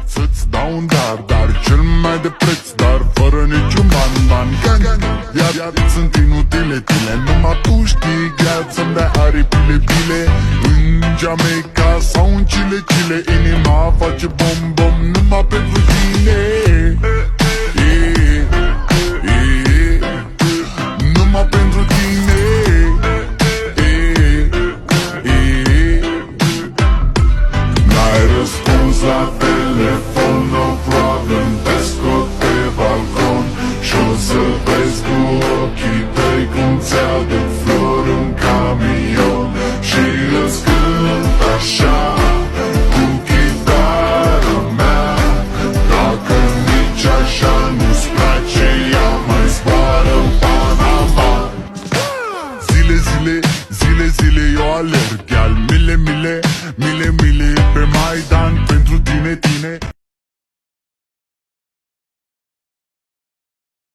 Să-ți dau un dar cel mai de preț, dar fără niciun ban. Iar sunt inutile tine, numai tu știi chiar să-mi dai aripile bile. În Jamaica sau în Chile, inima face bom numai pentru tine. Numai pentru tine. N-ai răspuns la telefon, no problem, te scot pe balcon și-o să vezi cu ochii tăi cum ți-aduc flori în camion și îți cânt așa cu chitara mea. Dacă nici așa nu-ți place, ea mai zboară în Panama. Zile eu alerg, iar mile pe Maidan pentru tine.